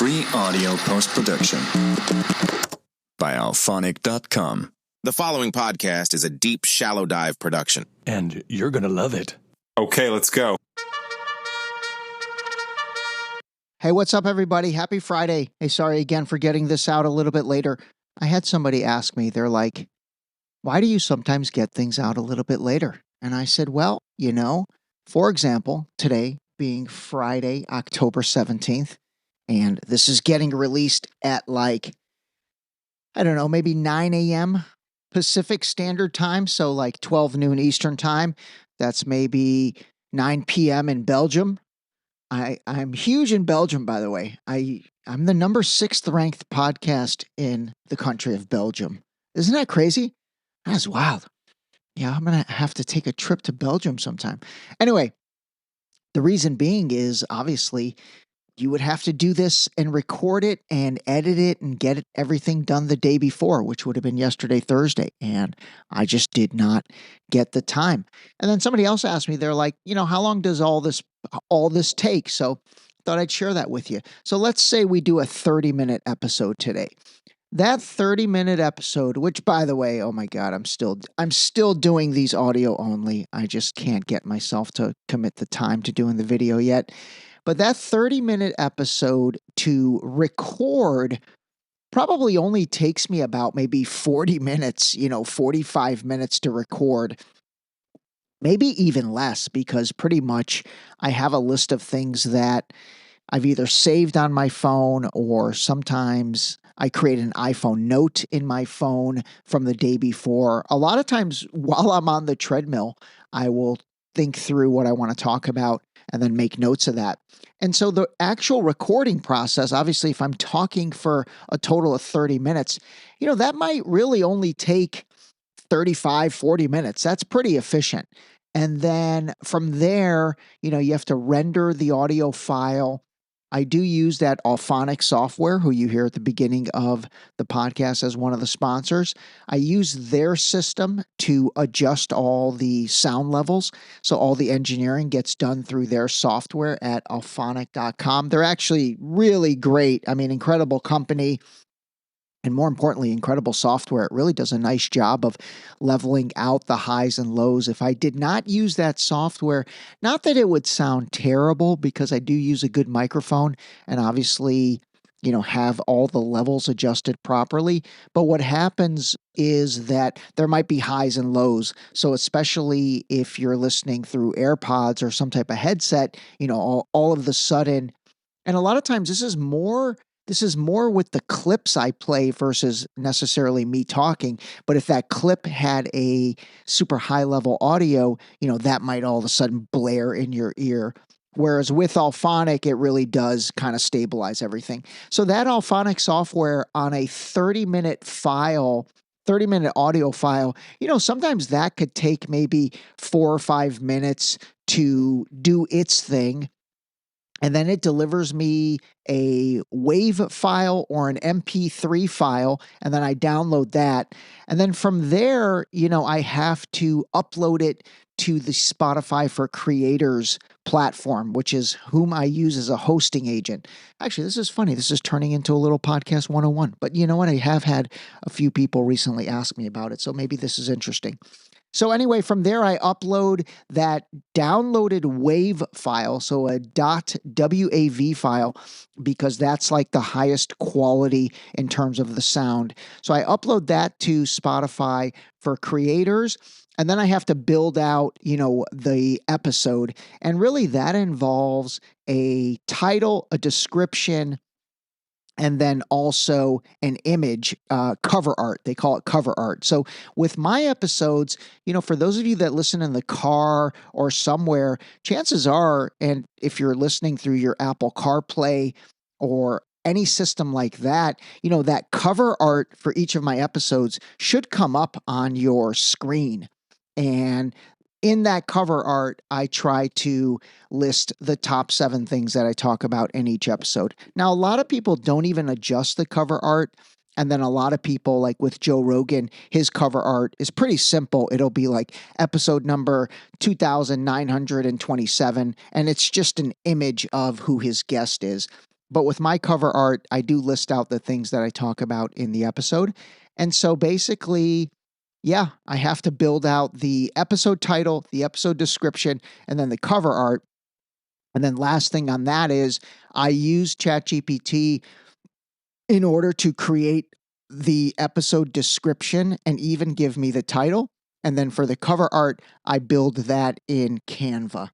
Free audio post-production by alphonic.com. The following podcast is a deep, shallow dive production. And you're going to love it. Okay, let's go. Hey, what's up, everybody? Happy Friday. Hey, sorry again for getting this out a little bit later. I had somebody ask me, they're like, why do you sometimes get things out a little bit later? And I said, well, for example, today being Friday, October 17th, and this is getting released at maybe 9 a.m. Pacific Standard Time, so like 12 noon Eastern Time. That's maybe 9 p.m. in Belgium. I'm huge in Belgium, by the way. I'm the number 6th ranked podcast in the country of Belgium. Isn't that crazy? That's wild. Yeah, I'm going to have to take a trip to Belgium sometime. Anyway, the reason being is obviously you would have to do this and record it and edit it and get everything done the day before, which would have been yesterday, Thursday. And I just did not get the time. And then somebody else asked me, they're like, how long does all this take? So I thought I'd share that with you. So let's say we do a 30-minute episode today. That 30-minute episode, which by the way, oh my God, I'm still doing these audio only. I just can't get myself to commit the time to doing the video yet. But that 30-minute episode to record probably only takes me about maybe 40 minutes, 45 minutes to record. Maybe even less, because pretty much I have a list of things that I've either saved on my phone, or sometimes I create an iPhone note in my phone from the day before. A lot of times while I'm on the treadmill, I will think through what I want to talk about and then make notes of that. And so the actual recording process, obviously, if I'm talking for a total of 30 minutes, that might really only take 35, 40 minutes. That's pretty efficient. And then from there, you have to render the audio file. I do use that Alphonic software, who you hear at the beginning of the podcast as one of the sponsors. I use their system to adjust all the sound levels. So all the engineering gets done through their software at alphonic.com. They're actually really great. Incredible company. And more importantly, incredible software. It really does a nice job of leveling out the highs and lows. If I did not use that software, not that it would sound terrible, because I do use a good microphone and obviously, have all the levels adjusted properly. But what happens is that there might be highs and lows. So especially if you're listening through AirPods or some type of headset, all of the sudden, and a lot of times this is more with the clips I play versus necessarily me talking. But if that clip had a super high level audio, that might all of a sudden blare in your ear. Whereas with Alphonic, it really does kind of stabilize everything. So that Alphonic software on a 30-minute audio file, sometimes that could take maybe 4 or 5 minutes to do its thing. And then it delivers me a WAV file or an MP3 file, and then I download that. And then from there, I have to upload it to the Spotify for Creators platform, which is whom I use as a hosting agent. Actually, this is funny. This is turning into a little podcast 101. But you know what? I have had a few people recently ask me about it, so maybe this is interesting. So anyway, from there, I upload that downloaded WAV file, so a .wav file, because that's like the highest quality in terms of the sound. So I upload that to Spotify for Creators, and then I have to build out, the episode. And really that involves a title, a description, and then also an image, cover art. They call it cover art. So with my episodes, for those of you that listen in the car or somewhere, chances are, and if you're listening through your Apple CarPlay or any system like that, that cover art for each of my episodes should come up on your screen. And in that cover art, I try to list the top 7 things that I talk about in each episode. Now, a lot of people don't even adjust the cover art. And then a lot of people, like with Joe Rogan, his cover art is pretty simple. It'll be like episode number 2927, and it's just an image of who his guest is. But with my cover art, I do list out the things that I talk about in the episode. And so basically, yeah, I have to build out the episode title, the episode description, and then the cover art. And then last thing on that is I use ChatGPT in order to create the episode description and even give me the title. And then for the cover art, I build that in Canva.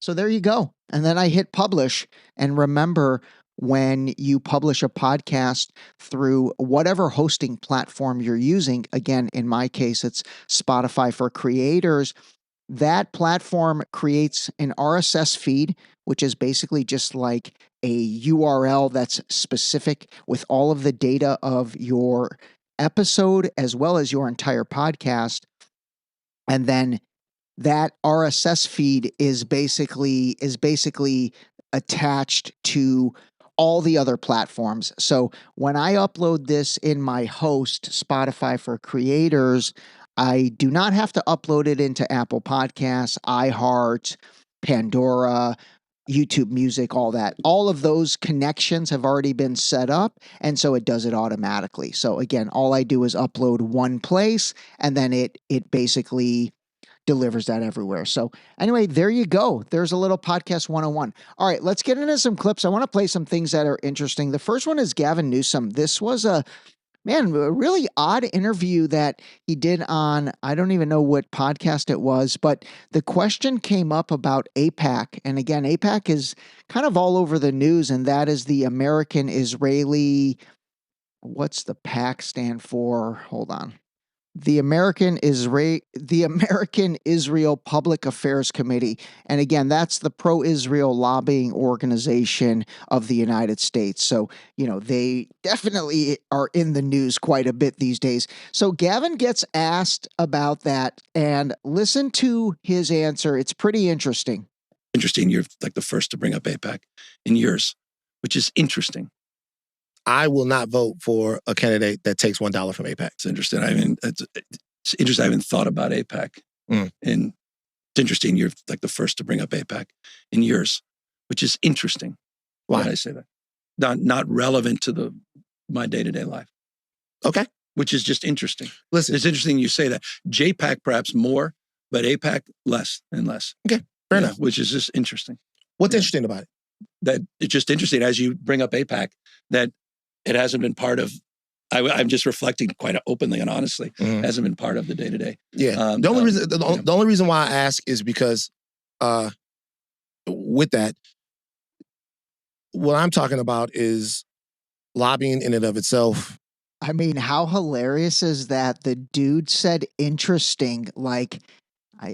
So there you go. And then I hit publish. And remember, when you publish a podcast through whatever hosting platform you're using, again, in my case, it's Spotify for Creators, that platform creates an RSS feed, which is basically just like a URL that's specific with all of the data of your episode as well as your entire podcast. And then that RSS feed is basically attached to all the other platforms. So when I upload this in my host, Spotify for Creators, I do not have to upload it into Apple Podcasts, iHeart, Pandora, YouTube Music, all that. All of those connections have already been set up, and so it does it automatically. So again, all I do is upload one place, and then it basically delivers that everywhere. So anyway, there you go. There's a little podcast 101. All right, let's get into some clips. I want to play some things that are interesting. The first one is Gavin Newsom. This was a really odd interview that he did on, I don't even know what podcast it was, but the question came up about AIPAC. And again, AIPAC is kind of all over the news, and that is the American Israeli, what's the PAC stand for? Hold on. The American Israel Public Affairs Committee. And again, that's the pro-Israel lobbying organization of the United States. So, they definitely are in the news quite a bit these days. So Gavin gets asked about that, and listen to his answer. It's pretty interesting. Interesting. You're like the first to bring up APAC in years, which is interesting. I will not vote for a candidate that takes $1 from APAC. It's interesting. I mean, it's interesting. I haven't thought about APAC. And it's interesting. You're like the first to bring up APAC in years, which is interesting. Why did I say that? Not relevant to my day-to-day life. Okay. Which is just interesting. Listen. It's interesting you say that. JPAC perhaps more, but APAC less and less. Okay. Fair enough. Which is just interesting. What's interesting about it? That it's just interesting as you bring up AIPAC that it hasn't been part of, I'm just reflecting quite openly and honestly, hasn't been part of the day-to-day. Yeah. The only reason why I ask is because with that, what I'm talking about is lobbying in and of itself. I mean, how hilarious is that? The dude said interesting, like,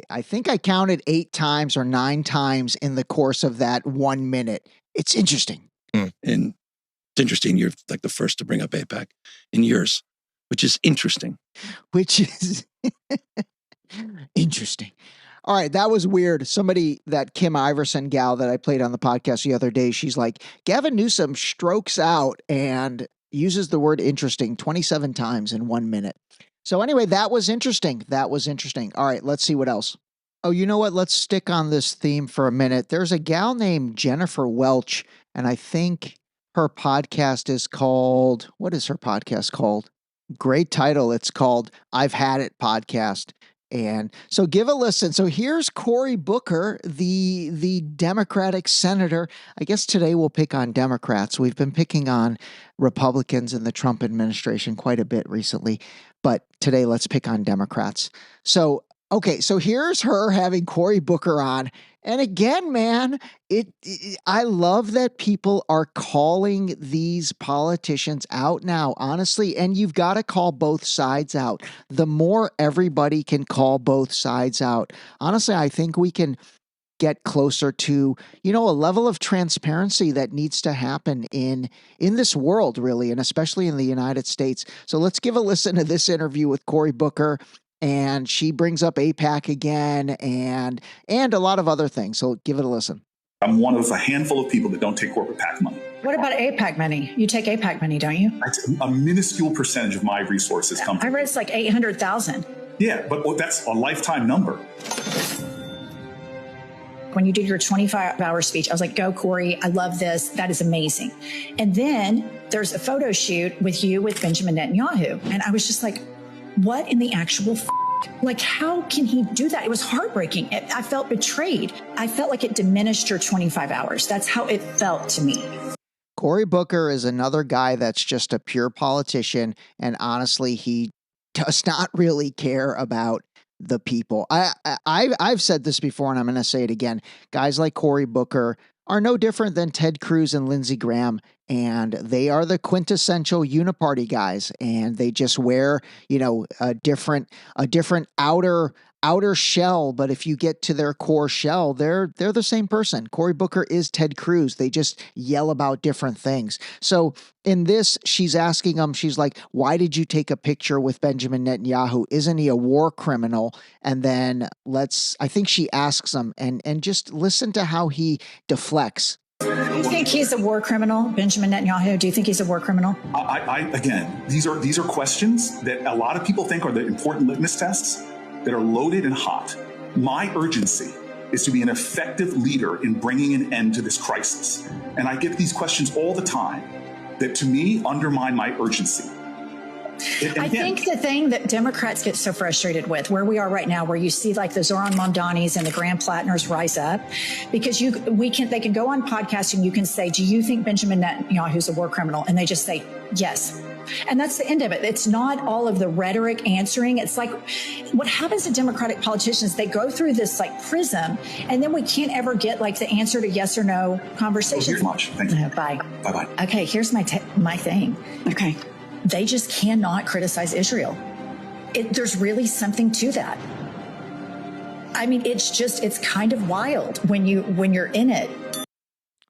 I think I counted 8 times or 9 times in the course of that 1 minute. It's interesting. And it's interesting. You're like the first to bring up APAC in years, which is interesting. Which is interesting. All right, that was weird. Somebody, that Kim Iverson gal that I played on the podcast the other day, she's like, Gavin Newsom strokes out and uses the word interesting 27 times in 1 minute. So anyway, that was interesting. All right, let's see what else. Oh, you know what? Let's stick on this theme for a minute. There's a gal named Jennifer Welch, and I think her podcast is called, what is her podcast called? Great title. It's called I've Had It Podcast. And so give a listen. So here's Cory Booker, the Democratic senator. I guess today we'll pick on Democrats. We've been picking on Republicans in the Trump administration quite a bit recently, but today let's pick on Democrats. So, okay, so here's her having Cory Booker on. And again, man, I love that people are calling these politicians out now, honestly, and you've got to call both sides out. The more everybody can call both sides out, honestly, I think we can get closer to, a level of transparency that needs to happen in this world, really, and especially in the United States. So let's give a listen to this interview with Cory Booker. And she brings up AIPAC again and a lot of other things. So give it a listen. I'm one of a handful of people that don't take corporate PAC money. What about AIPAC money? You take AIPAC money, don't you? A minuscule percentage of my resources come from. I read it's like 800,000. Yeah, but that's a lifetime number. When you did your 25-hour speech, I was like, go, Cory. I love this. That is amazing. And then there's a photo shoot with you with Benjamin Netanyahu. And I was just like, what in the actual like, how can he do that? It was heartbreaking. I felt betrayed. I felt like it diminished your 25 hours. That's how it felt to me. Cory Booker is another guy that's just a pure politician. And honestly, he does not really care about the people. I've said this before, and I'm going to say it again. Guys like Cory Booker are no different than Ted Cruz and Lindsey Graham, and they are the quintessential uniparty guys, and they just wear, you know, a different outer shell, but if you get to their core shell, they're the same person. Cory Booker is Ted Cruz. They just yell about different things. So in this, she's asking him, she's like, why did you take a picture with Benjamin Netanyahu? Isn't he a war criminal? And then I think she asks him, and just listen to how he deflects. Do you think he's a war criminal, Benjamin Netanyahu? Do you think he's a war criminal? Again, these are questions that a lot of people think are the important litmus tests that are loaded and hot. My urgency is to be an effective leader in bringing an end to this crisis. And I get these questions all the time that, to me, undermine my urgency. I think the thing that Democrats get so frustrated with, where we are right now, where you see like the Zoran Mamdanis and the Graham Plattners rise up, because they can go on podcasts and you can say, do you think Benjamin Netanyahu is a war criminal? And they just say, yes. And that's the end of it. It's not all of the rhetoric answering. It's like what happens to Democratic politicians, they go through this like prism, and then we can't ever get like the answer to yes or no conversations. Much. Thank you. Bye. Bye-bye. Okay, here's my thing. Okay. They just cannot criticize Israel. There's really something to that. I mean, it's kind of wild when you're in it.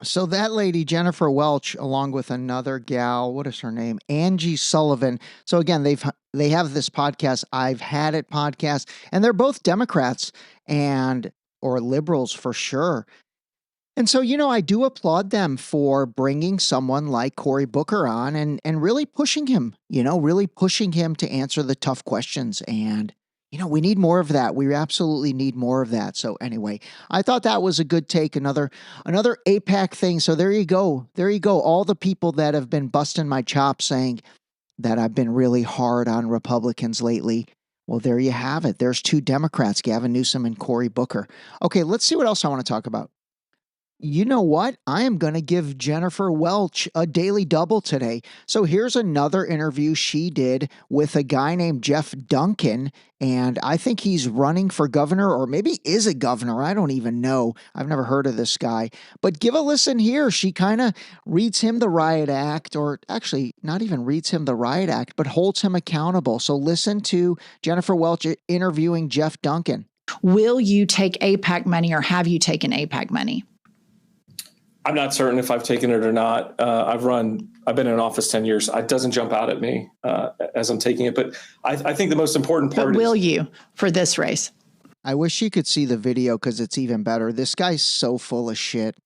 So that lady, Jennifer Welch, along with another gal, what is her name? Angie Sullivan. So again, they have this podcast, I've Had It podcast, and they're both Democrats or liberals for sure. And so, you know, I do applaud them for bringing someone like Cory Booker on and really pushing him, really pushing him to answer the tough questions. And you know, we need more of that. We absolutely need more of that. So anyway, I thought that was a good take. Another AIPAC thing. So there you go. There you go. All the people that have been busting my chops saying that I've been really hard on Republicans lately. Well, there you have it. There's two Democrats, Gavin Newsom and Cory Booker. Okay, let's see what else I want to talk about. You know what? I am going to give Jennifer Welch a daily double today. So here's another interview she did with a guy named Jeff Duncan, and I think he's running for governor, or maybe is a governor. I don't even know. I've never heard of this guy. But give a listen here. She kind of reads him the riot act, or actually not even reads him the riot act, but holds him accountable. So listen to Jennifer Welch interviewing Jeff Duncan. Will you take AIPAC money, or have you taken AIPAC money? I'm not certain if I've taken it or not. I've been in office 10 years. It doesn't jump out at me as I'm taking it. But I think the most important part will you for this race? I wish you could see the video because it's even better. This guy's so full of shit.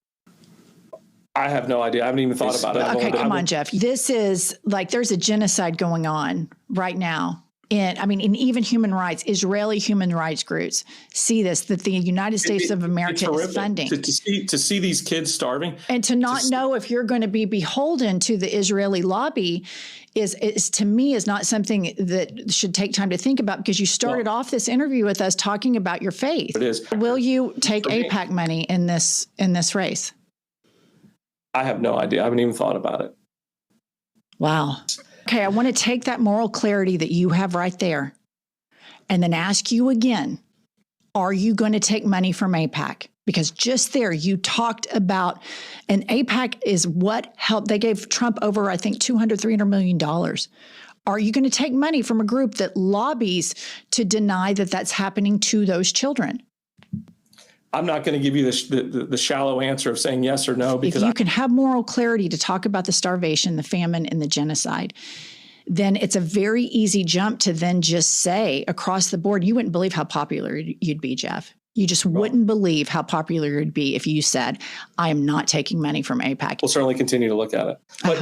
I have no idea. I haven't even thought about it. Okay, come on, Jeff. This is like there's a genocide going on right now. In even human rights, Israeli human rights groups see this, that the United States of America is funding. To see these kids starving. And to not know if you're going to be beholden to the Israeli lobby is to me is not something that should take time to think about, because you started off this interview with us talking about your faith. It is. Will you take AIPAC money in this race? I have no idea. I haven't even thought about it. Wow. Okay, I want to take that moral clarity that you have right there and then ask you again, are you going to take money from AIPAC? Because just there, you talked about, and AIPAC is what helped. They gave Trump over, I think, $300 million. Are you going to take money from a group that lobbies to deny that that's happening to those children? I'm not going to give you the shallow answer of saying yes or no, because if you can have moral clarity to talk about the starvation, the famine, and the genocide, then it's a very easy jump to then just say across the board. You wouldn't believe how popular you'd be, Jeff. You just wouldn't believe how popular it would be if you said, I am not taking money from AIPAC. We'll certainly continue to look at it. But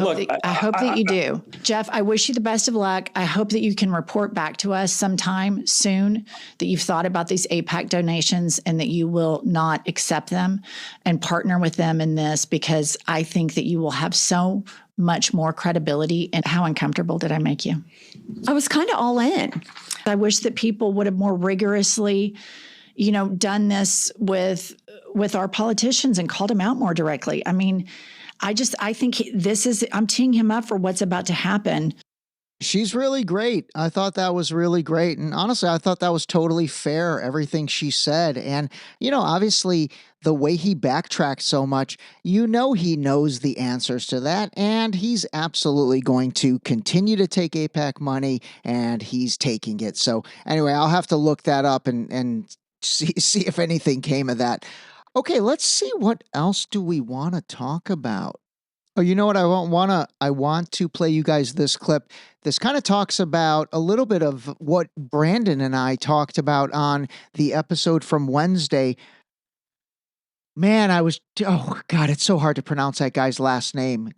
I hope that you do. Jeff, I wish you the best of luck. I hope that you can report back to us sometime soon that you've thought about these AIPAC donations and that you will not accept them and partner with them in this, because I think that you will have so much more credibility. And how uncomfortable did I make you? I was kind of all in. I wish that people would have more rigorously done this with our politicians and called him out more directly. I mean, I think I'm teeing him up for what's about to happen. She's really great. I thought that was really great. And honestly, I thought that was totally fair, everything she said. And, obviously the way he backtracked so much, he knows the answers to that. And he's absolutely going to continue to take AIPAC money, and he's taking it. So anyway, I'll have to look that up and see if anything came of that. Okay, let's see, what else do we want to talk about? Oh, you know what? I want to play you guys this clip. This kind of talks about a little bit of what Brandon and I talked about on the episode from Wednesday. Man, oh God, it's so hard to pronounce that guy's last name.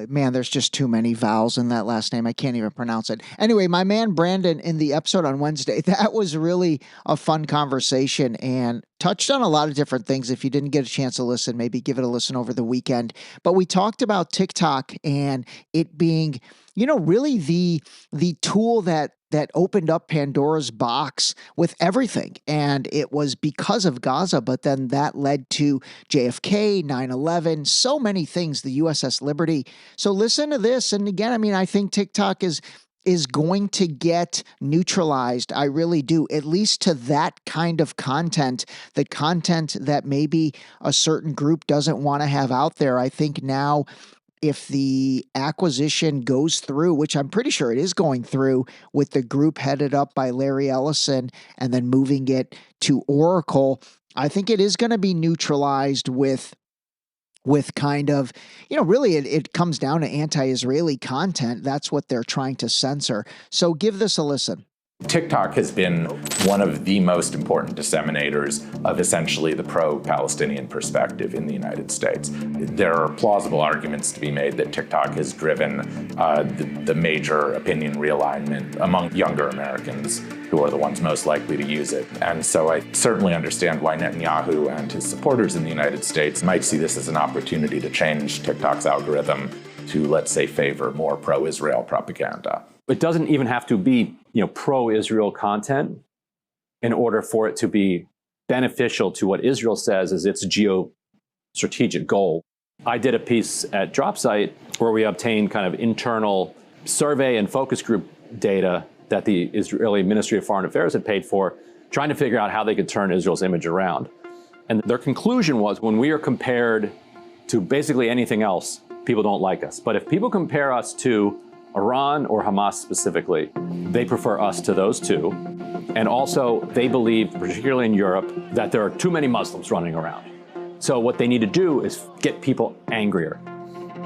Man, there's just too many vowels in that last name. I can't even pronounce it. Anyway, my man Brandon in the episode on Wednesday, that was really a fun conversation and touched on a lot of different things. If you didn't get a chance to listen, maybe give it a listen over the weekend. But we talked about TikTok and it being, really the tool that opened up Pandora's box with everything. And it was because of Gaza, but then that led to JFK, 9/11, so many things, the USS Liberty. So listen to this. And again, I think TikTok is going to get neutralized. I really do, at least to that kind of content, the content that maybe a certain group doesn't want to have out there. I think now, if the acquisition goes through, which I'm pretty sure it is going through with the group headed up by Larry Ellison and then moving it to Oracle, I think it is going to be neutralized with kind of, really it comes down to anti-Israeli content. That's what they're trying to censor. So give this a listen. TikTok has been one of the most important disseminators of essentially the pro-Palestinian perspective in the United States. There are plausible arguments to be made that TikTok has driven the major opinion realignment among younger Americans, who are the ones most likely to use it. And so I certainly understand why Netanyahu and his supporters in the United States might see this as an opportunity to change TikTok's algorithm to, let's say, favor more pro-Israel propaganda. It doesn't even have to be, pro-Israel content in order for it to be beneficial to what Israel says is its geostrategic goal. I did a piece at DropSite where we obtained kind of internal survey and focus group data that the Israeli Ministry of Foreign Affairs had paid for, trying to figure out how they could turn Israel's image around. And their conclusion was, when we are compared to basically anything else, people don't like us. But if people compare us to Iran or Hamas specifically, they prefer us to those two. And also, they believe, particularly in Europe, that there are too many Muslims running around. So what they need to do is get people angrier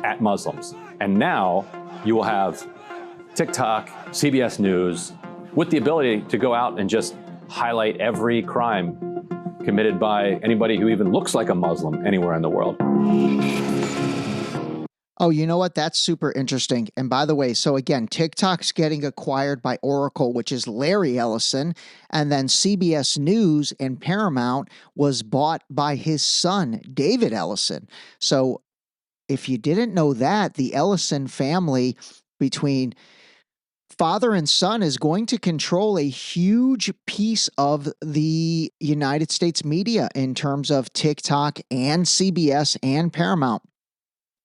at Muslims. And now you will have TikTok, CBS News, with the ability to go out and just highlight every crime committed by anybody who even looks like a Muslim anywhere in the world. Oh, you know what? That's super interesting. And by the way, so again, TikTok's getting acquired by Oracle, which is Larry Ellison. And then CBS News and Paramount was bought by his son, David Ellison. So if you didn't know that, the Ellison family, between father and son, is going to control a huge piece of the United States media in terms of TikTok and CBS and Paramount.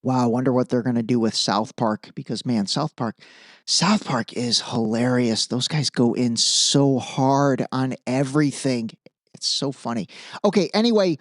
Wow, I wonder what they're going to do with South Park, because man, South Park is hilarious. Those guys go in so hard on everything. It's so funny. Okay, anyway,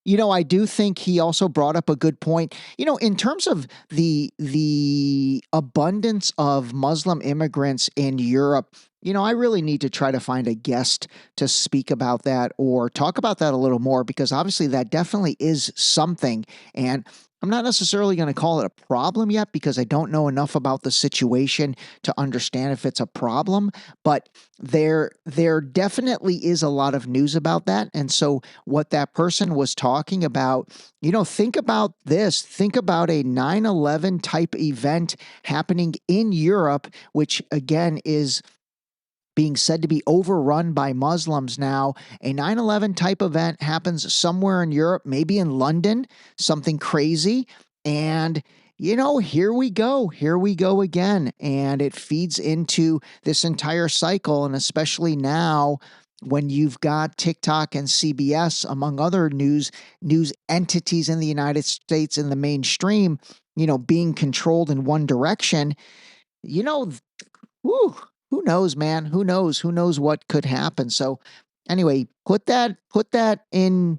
I do think he also brought up a good point. In terms of the abundance of Muslim immigrants in Europe, I really need to try to find a guest to speak about that or talk about that a little more, because obviously that definitely is something. And I'm not necessarily going to call it a problem yet because I don't know enough about the situation to understand if it's a problem, but there definitely is a lot of news about that. And so what that person was talking about, think about this, think about a 9/11 type event happening in Europe, which again is being said to be overrun by Muslims now. A 9/11 type event happens somewhere in Europe, maybe in London, something crazy. And, here we go again. And it feeds into this entire cycle. And especially now when you've got TikTok and CBS, among other news entities in the United States in the mainstream, being controlled in one direction, who knows, man? Who knows what could happen? So anyway, put that in,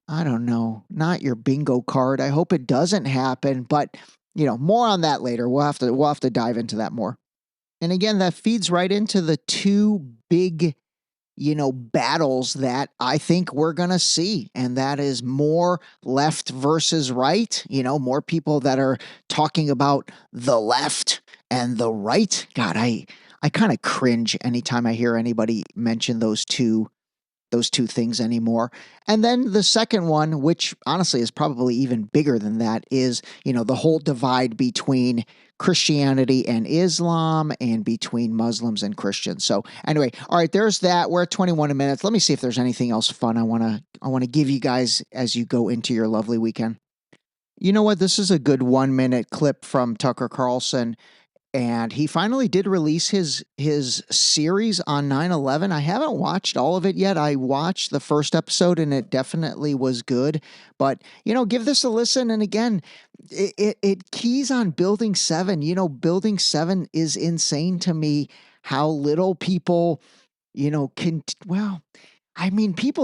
I don't know, not your bingo card. I hope it doesn't happen, but more on that later. We'll have to dive into that more. And again, that feeds right into the two big, battles that I think we're going to see. And that is more left versus right, more people that are talking about the left and the right. God, I kind of cringe anytime I hear anybody mention those two things anymore. And then the second one, which honestly is probably even bigger than that, is, the whole divide between Christianity and Islam and between Muslims and Christians. So anyway, all right, there's that. We're at 21 minutes. Let me see if there's anything else fun I want to give you guys as you go into your lovely weekend. You know what? This is a good 1-minute clip from Tucker Carlson. And he finally did release his series on 9/11. I haven't watched all of it yet. I watched the first episode and it definitely was good. But, give this a listen. And again, it keys on Building 7. Building 7 is insane to me, how little people, people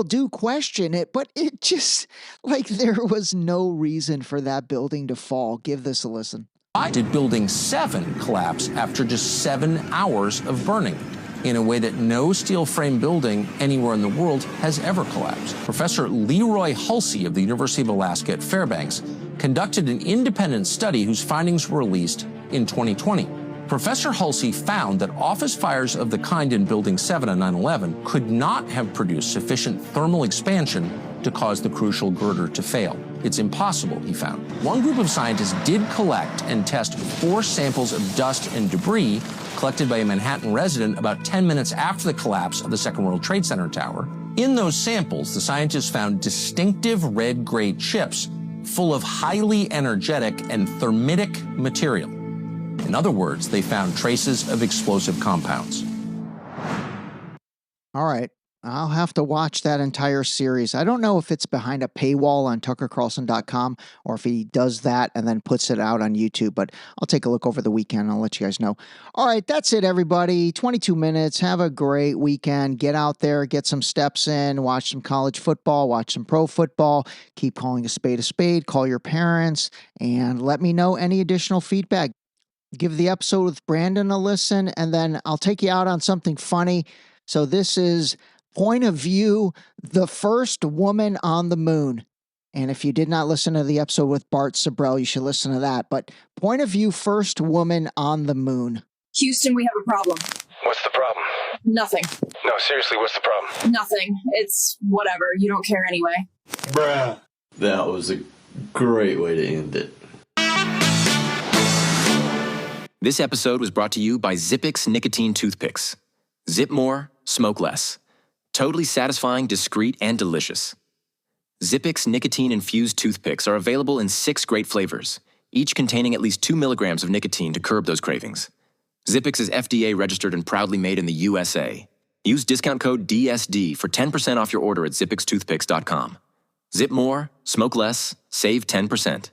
do question it, but it just, there was no reason for that building to fall. Give this a listen. Why did Building 7 collapse after just 7 hours of burning in a way that no steel frame building anywhere in the world has ever collapsed? Professor Leroy Hulsey of the University of Alaska at Fairbanks conducted an independent study whose findings were released in 2020. Professor Hulsey found that office fires of the kind in Building 7 on 9/11 could not have produced sufficient thermal expansion to cause the crucial girder to fail. It's impossible, he found. One group of scientists did collect and test 4 samples of dust and debris collected by a Manhattan resident about 10 minutes after the collapse of the Second World Trade Center tower. In those samples, the scientists found distinctive red-gray chips full of highly energetic and thermitic material. In other words, they found traces of explosive compounds. All right. I'll have to watch that entire series. I don't know if it's behind a paywall on tuckercarlson.com or if he does that and then puts it out on YouTube, but I'll take a look over the weekend and I'll let you guys know. All right, that's it, everybody. 22 minutes. Have a great weekend. Get out there, get some steps in, watch some college football, watch some pro football, keep calling a spade, call your parents, and let me know any additional feedback. Give the episode with Brandon a listen, and then I'll take you out on something funny. So this is Point of View, the first woman on the moon. And if you did not listen to the episode with Bart Sabrell, you should listen to that. But Point of View, first woman on the moon. Houston, we have a problem. What's the problem? Nothing. No, seriously, what's the problem? Nothing. It's whatever. You don't care anyway. Bruh. That was a great way to end it. This episode was brought to you by Zipix nicotine toothpicks. Zip more, smoke less. Totally satisfying, discreet, and delicious. Zipix nicotine-infused toothpicks are available in 6 great flavors, each containing at least 2 milligrams of nicotine to curb those cravings. Zipix is FDA registered and proudly made in the USA. Use discount code DSD for 10% off your order at zipixtoothpicks.com. Zip more, smoke less, save 10%.